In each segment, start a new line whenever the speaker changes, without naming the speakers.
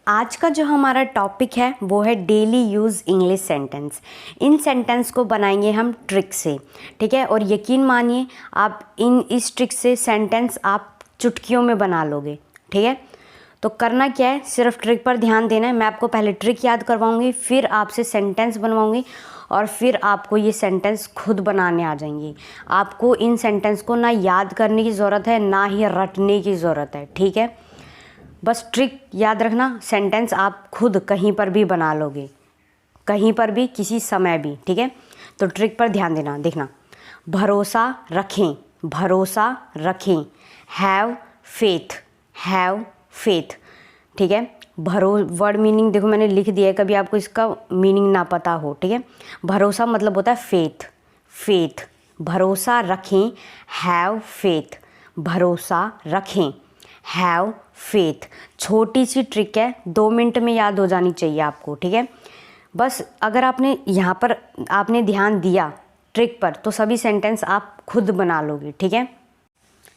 आज का जो हमारा टॉपिक है वो है डेली यूज़ इंग्लिश सेंटेंस। इन सेंटेंस को बनाएंगे हम ट्रिक से, ठीक है। और यकीन मानिए आप इस ट्रिक से सेंटेंस आप चुटकियों में बना लोगे, ठीक है। तो करना क्या है, सिर्फ ट्रिक पर ध्यान देना है। मैं आपको पहले ट्रिक याद करवाऊंगी, फिर आपसे सेंटेंस बनवाऊंगी और फिर आपको ये सेंटेंस खुद बनाने आ जाएंगे। आपको इन सेंटेंस को ना याद करने की ज़रूरत है ना ही रटने की ज़रूरत है, ठीक है। बस ट्रिक याद रखना, सेंटेंस आप खुद कहीं पर भी बना लोगे, कहीं पर भी, किसी समय भी, ठीक है। तो ट्रिक पर ध्यान देना। देखना, भरोसा रखें, भरोसा रखें, हैव फेथ, हैव फेथ, ठीक है। वर्ड मीनिंग देखो मैंने लिख दिया है, कभी आपको इसका मीनिंग ना पता हो, ठीक है। भरोसा मतलब होता है फेथ, फेथ। भरोसा रखें, हैव फेथ, भरोसा रखें, हैव फेथ। छोटी सी ट्रिक है, 2 मिनट में याद हो जानी चाहिए आपको, ठीक है। बस अगर आपने यहाँ पर आपने ध्यान दिया ट्रिक पर तो सभी सेंटेंस आप खुद बना लोगे, ठीक है।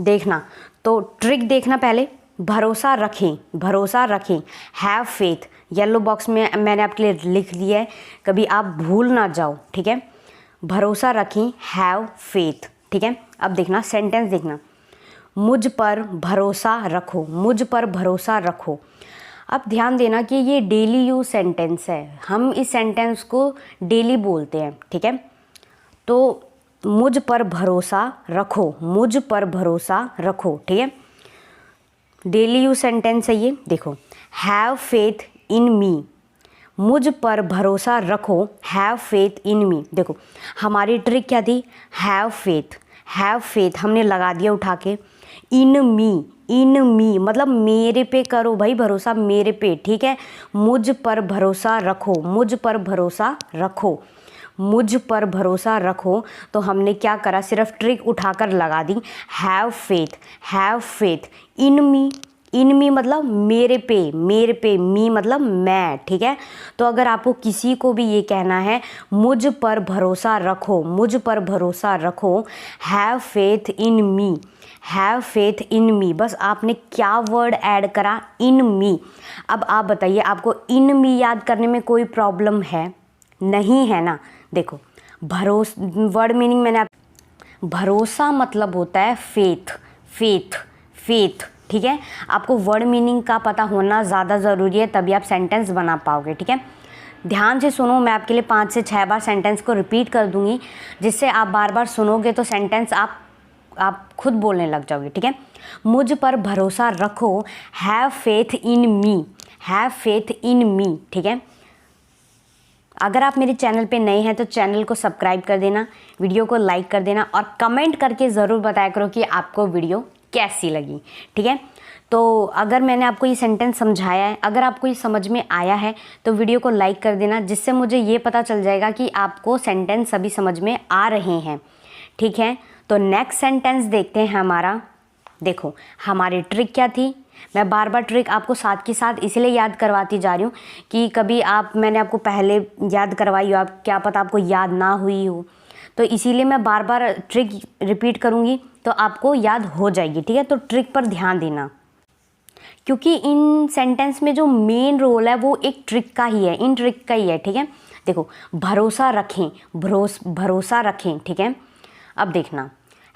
देखना, तो ट्रिक देखना पहले। भरोसा रखें, भरोसा रखें, हैव फेथ येलो बॉक्स में मैंने आपके लिए लिख दिया है, कभी आप भूल ना जाओ, ठीक है। भरोसा रखें, हैव फेथ, ठीक है। अब देखना सेंटेंस, देखना, मुझ पर भरोसा रखो, मुझ पर भरोसा रखो। अब ध्यान देना कि ये डेली यूज सेंटेंस है, हम इस सेंटेंस को डेली बोलते हैं, ठीक है। तो मुझ पर भरोसा रखो, मुझ पर भरोसा रखो, ठीक है। डेली यूज सेंटेंस है ये। देखो, हैव फेथ इन मी, मुझ पर भरोसा रखो, हैव फेथ इन मी। देखो हमारी ट्रिक क्या थी, हैव फेथ, हैव फेथ हमने लगा दिया उठा के। इन मी, इन मी मतलब मेरे पे करो भाई भरोसा, मेरे पे, ठीक है। मुझ पर भरोसा रखो, मुझ पर भरोसा रखो, मुझ पर भरोसा रखो। तो हमने क्या करा, सिर्फ ट्रिक उठाकर लगा दी, have faith, have faith in me. In me मतलब मेरे पे, मेरे पे, मी मतलब मैं, ठीक है। तो अगर आपको किसी को भी ये कहना है मुझ पर भरोसा रखो, मुझ पर भरोसा रखो, have faith in me, have faith in me. बस आपने क्या वर्ड ऐड करा, इन मी। अब आप बताइए, आपको इन मी याद करने में कोई प्रॉब्लम है? नहीं है ना। देखो वर्ड मीनिंग मैंने भरोसा मतलब होता है फेथ, फेथ, फेथ, ठीक है। आपको वर्ड मीनिंग का पता होना ज़्यादा ज़रूरी है, तभी आप सेंटेंस बना पाओगे, ठीक है। ध्यान से सुनो, मैं आपके लिए 5 से 6 बार सेंटेंस को रिपीट कर दूंगी, जिससे आप बार बार सुनोगे तो सेंटेंस आप खुद बोलने लग जाओगे, ठीक है। मुझ पर भरोसा रखो, have faith in me, have faith in me, ठीक है। अगर आप मेरे चैनल पे नए हैं तो चैनल को सब्सक्राइब कर देना, वीडियो को लाइक कर देना और कमेंट करके ज़रूर बताया करो कि आपको वीडियो कैसी लगी, ठीक है। तो अगर मैंने आपको ये सेंटेंस समझाया है, अगर आपको ये समझ में आया है तो वीडियो को लाइक कर देना, जिससे मुझे ये पता चल जाएगा कि आपको सेंटेंस सभी समझ में आ रहे हैं, ठीक है। तो नेक्स्ट सेंटेंस देखते हैं हमारा। देखो हमारी ट्रिक क्या थी, मैं बार बार ट्रिक आपको साथ के साथ इसलिए याद करवाती जा रही हूँ कि कभी मैंने आपको पहले याद करवाई हो, आप क्या पता आपको याद ना हुई हो, तो इसीलिए मैं बार बार ट्रिक रिपीट करूँगी तो आपको याद हो जाएगी, ठीक है। तो ट्रिक पर ध्यान देना, क्योंकि इन सेंटेंस में जो मेन रोल है वो एक ट्रिक का ही है, इन ट्रिक का ही है, ठीक है। देखो भरोसा रखें, भरोसा रखें, ठीक है। अब देखना,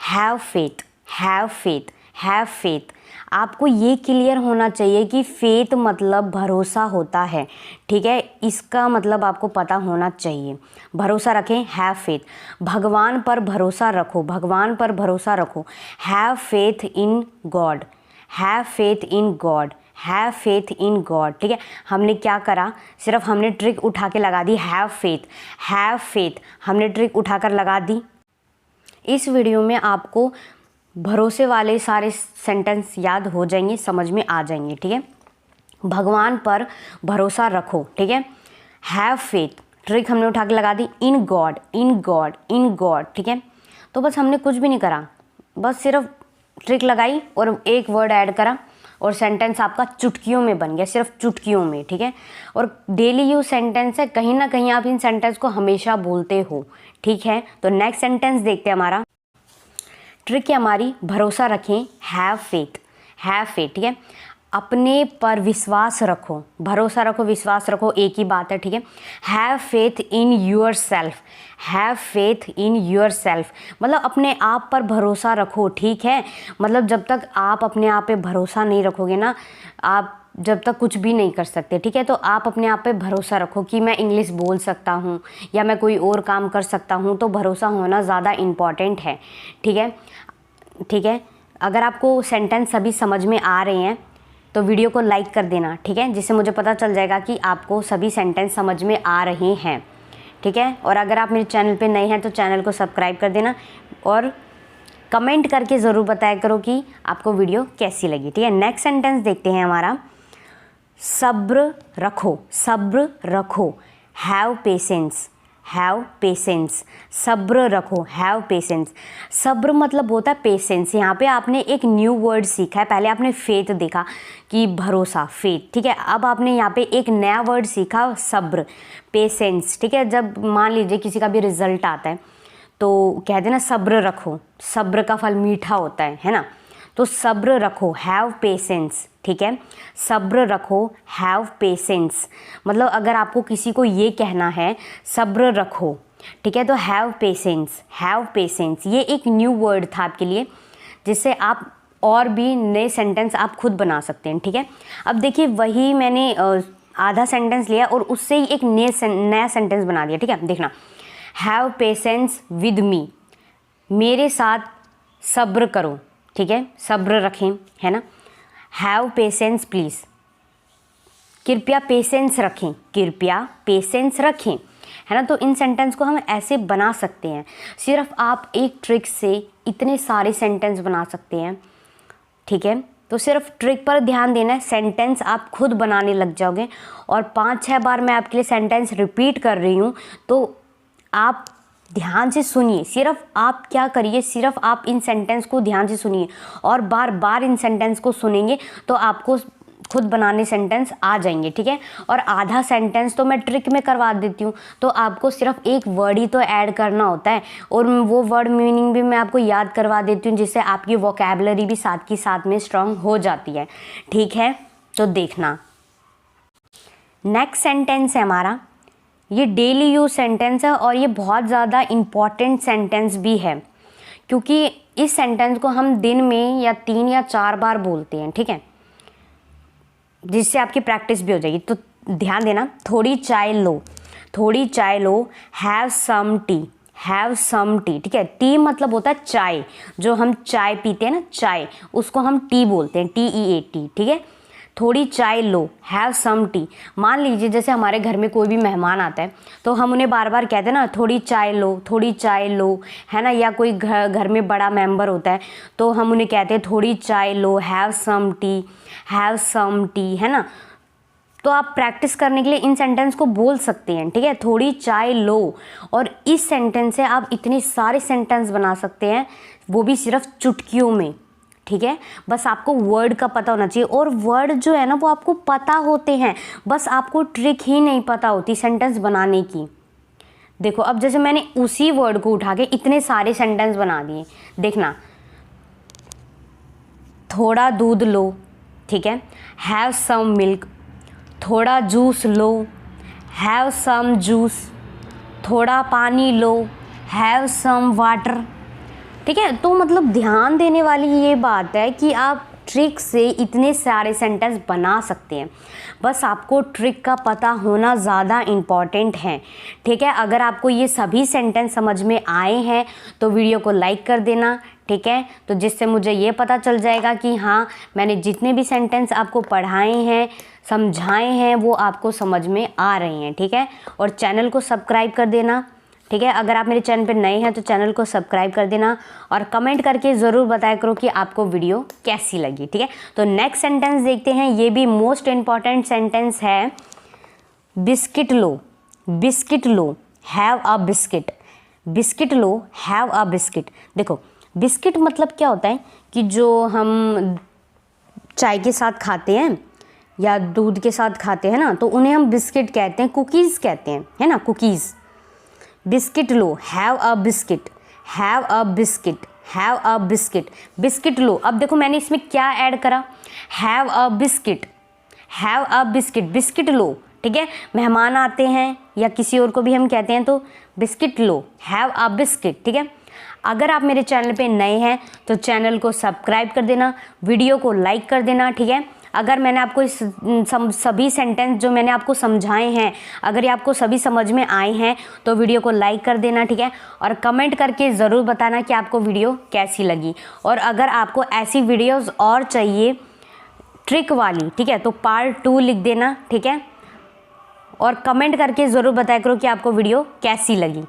have faith, have faith, have faith. आपको ये क्लियर होना चाहिए कि फेथ मतलब भरोसा होता है, ठीक है। इसका मतलब आपको पता होना चाहिए। भरोसा रखें, हैव फेथ। भगवान पर भरोसा रखो, भगवान पर भरोसा रखो, have faith in God, have faith in God, have faith in God, ठीक है। हमने क्या करा, सिर्फ हमने ट्रिक उठा के लगा दी, हैव फेथ, हैव फेथ हमने ट्रिक उठाकर लगा दी। इस वीडियो में आपको भरोसे वाले सारे सेंटेंस याद हो जाएंगे, समझ में आ जाएंगे, ठीक है। भगवान पर भरोसा रखो, ठीक है। हैव फेथ ट्रिक हमने उठा के लगा दी, in God, in God, in God, ठीक है। तो बस हमने कुछ भी नहीं करा, बस सिर्फ ट्रिक लगाई और एक वर्ड ऐड करा और सेंटेंस आपका चुटकियों में बन गया, सिर्फ चुटकियों में, ठीक है। और डेली यूज सेंटेंस है, कहीं ना कहीं आप इन सेंटेंस को हमेशा बोलते हो, ठीक है। तो नेक्स्ट सेंटेंस देखते हैं। हमारा ट्रिक है हमारी, भरोसा रखें, हैव फेथ, हैव फेथ, ठीक है। अपने पर विश्वास रखो, भरोसा रखो, विश्वास रखो, एक ही बात है, ठीक है। Have faith in your self, have faith in your self मतलब अपने आप पर भरोसा रखो, ठीक है। मतलब जब तक आप अपने आप पे भरोसा नहीं रखोगे ना, आप जब तक कुछ भी नहीं कर सकते, ठीक है। तो आप अपने आप पे भरोसा रखो कि मैं इंग्लिश बोल सकता हूँ या मैं कोई और काम कर सकता हूँ, तो भरोसा होना ज़्यादा इम्पॉर्टेंट है, ठीक है, ठीक है। अगर आपको सेंटेंस सभी समझ में आ रहे हैं तो वीडियो को लाइक कर देना, ठीक है, जिससे मुझे पता चल जाएगा कि आपको सभी सेंटेंस समझ में आ रहे हैं, ठीक है। और अगर आप मेरे चैनल पे नए हैं तो चैनल को सब्सक्राइब कर देना और कमेंट करके ज़रूर बताया करो कि आपको वीडियो कैसी लगी, ठीक है। नेक्स्ट सेंटेंस देखते हैं हमारा, सब्र रखो, सब्र रखो, हैव पेशेंस, हैव पेशेंस, सब्र रखो, हैव पेशेंस। सब्र मतलब होता है पेशेंस। यहाँ पे आपने एक न्यू वर्ड सीखा है, पहले आपने फेथ देखा कि भरोसा, फेथ, ठीक है। अब आपने यहाँ पे एक नया वर्ड सीखा, सब्र, पेशेंस, ठीक है। जब मान लीजिए किसी का भी रिजल्ट आता है तो कहते हैं ना सब्र रखो, सब्र का फल मीठा होता है ना। तो सब्र रखो, हैव पेशेंस, ठीक है। सब्र रखो, हैव पेशेंस मतलब अगर आपको किसी को ये कहना है सब्र रखो, ठीक है, तो हैव पेशेंस, हैव पेशेंस ये एक न्यू वर्ड था आपके लिए, जिससे आप और भी नए सेंटेंस आप खुद बना सकते हैं, ठीक है। अब देखिए वही मैंने आधा सेंटेंस लिया और उससे ही एक नया सेंटेंस बना दिया, ठीक है। देखना, हैव पेशेंस विद मी, मेरे साथ सब्र करो, ठीक है, सब्र रखें, है ना। हैव पेशेंस प्लीज़, कृपया पेशेंस रखें, कृपया पेशेंस रखें, है ना। तो इन सेंटेंस को हम ऐसे बना सकते हैं, सिर्फ आप एक ट्रिक से इतने सारे सेंटेंस बना सकते हैं, ठीक है। तो सिर्फ ट्रिक पर ध्यान देना है, सेंटेंस आप खुद बनाने लग जाओगे। और 5-6 बार मैं आपके लिए सेंटेंस रिपीट कर रही हूँ, तो आप ध्यान से सुनिए। सिर्फ आप क्या करिए, सिर्फ आप इन सेंटेंस को ध्यान से सुनिए और बार बार इन सेंटेंस को सुनेंगे तो आपको खुद बनाने सेंटेंस आ जाएंगे, ठीक है। और आधा सेंटेंस तो मैं ट्रिक में करवा देती हूँ, तो आपको सिर्फ एक वर्ड ही तो ऐड करना होता है और वो वर्ड मीनिंग भी मैं आपको याद करवा देती हूँ, जिससे आपकी वोकैबुलरी भी साथ की साथ में स्ट्रांग हो जाती है, ठीक है। तो देखना, नेक्स्ट सेंटेंस है हमारा, ये डेली यूज सेंटेंस है और ये बहुत ज़्यादा इम्पॉर्टेंट सेंटेंस भी है, क्योंकि इस सेंटेंस को हम दिन में या 3 या 4 बार बोलते हैं, ठीक है, जिससे आपकी प्रैक्टिस भी हो जाएगी। तो ध्यान देना, थोड़ी चाय लो, थोड़ी चाय लो, have some tea, have some tea, ठीक है। टी मतलब होता है चाय, जो हम चाय पीते हैं ना, चाय, उसको हम टी बोलते हैं, TEAT, ठीक है। थोड़ी चाय लो, हैव सम टी। मान लीजिए जैसे हमारे घर में कोई भी मेहमान आता है तो हम उन्हें बार बार कहते हैं ना थोड़ी चाय लो, थोड़ी चाय लो, है ना। या कोई घर में बड़ा मेंबर होता है तो हम उन्हें कहते हैं थोड़ी चाय लो, have some tea, have some tea, है ना। तो आप प्रैक्टिस करने के लिए इन सेंटेंस को बोल सकते हैं, ठीक है, थोड़ी चाय लो। और इस सेंटेंस से आप इतने सारे सेंटेंस बना सकते हैं, वो भी सिर्फ चुटकियों में, ठीक है। बस आपको वर्ड का पता होना चाहिए और वर्ड जो है ना वो आपको पता होते हैं, बस आपको ट्रिक ही नहीं पता होती सेंटेंस बनाने की। देखो अब जैसे मैंने उसी वर्ड को उठा के इतने सारे सेंटेंस बना दिए। देखना, थोड़ा दूध लो, ठीक है, हैव सम मिल्क, थोड़ा जूस लो, हैव सम जूस, थोड़ा पानी लो, हैव सम वाटर, ठीक है। तो मतलब ध्यान देने वाली ये बात है कि आप ट्रिक से इतने सारे सेंटेंस बना सकते हैं, बस आपको ट्रिक का पता होना ज़्यादा इम्पॉर्टेंट है, ठीक है। अगर आपको ये सभी सेंटेंस समझ में आए हैं तो वीडियो को लाइक कर देना, ठीक है, तो जिससे मुझे ये पता चल जाएगा कि हाँ मैंने जितने भी सेंटेंस आपको पढ़ाए हैं, समझाए हैं, वो आपको समझ में आ रहे हैं, ठीक है। और चैनल को सब्सक्राइब कर देना, ठीक है। अगर आप मेरे चैनल पर नए हैं तो चैनल को सब्सक्राइब कर देना और कमेंट करके ज़रूर बताया करो कि आपको वीडियो कैसी लगी, ठीक है। तो नेक्स्ट सेंटेंस देखते हैं, ये भी मोस्ट इम्पॉर्टेंट सेंटेंस है, बिस्किट लो, बिस्किट लो, हैव अ बिस्किट, बिस्किट लो, हैव अ बिस्किट। देखो बिस्किट मतलब क्या होता है कि जो हम चाय के साथ खाते हैं या दूध के साथ खाते हैं ना, तो उन्हें हम बिस्किट कहते हैं, कुकीज़ कहते हैं, है ना, कुकीज़। बिस्किट लो, have a biscuit, have a biscuit, have a biscuit, biscuit लो। अब देखो मैंने इसमें क्या ऐड करा, have a biscuit, have a biscuit, biscuit लो, ठीक है। मेहमान आते हैं या किसी और को भी हम कहते हैं तो बिस्किट लो, हैव अ बिस्किट, ठीक है। अगर आप मेरे चैनल पे नए हैं तो चैनल को सब्सक्राइब कर देना, वीडियो को लाइक कर देना, ठीक है। अगर मैंने आपको इस सभी सेंटेंस जो मैंने आपको समझाए हैं, अगर ये आपको सभी समझ में आए हैं तो वीडियो को लाइक कर देना, ठीक है। और कमेंट करके ज़रूर बताना कि आपको वीडियो कैसी लगी। और अगर आपको ऐसी वीडियोस और चाहिए ट्रिक वाली, ठीक है, तो पार्ट 2 लिख देना, ठीक है। और कमेंट करके ज़रूर बताया करो कि आपको वीडियो कैसी लगी।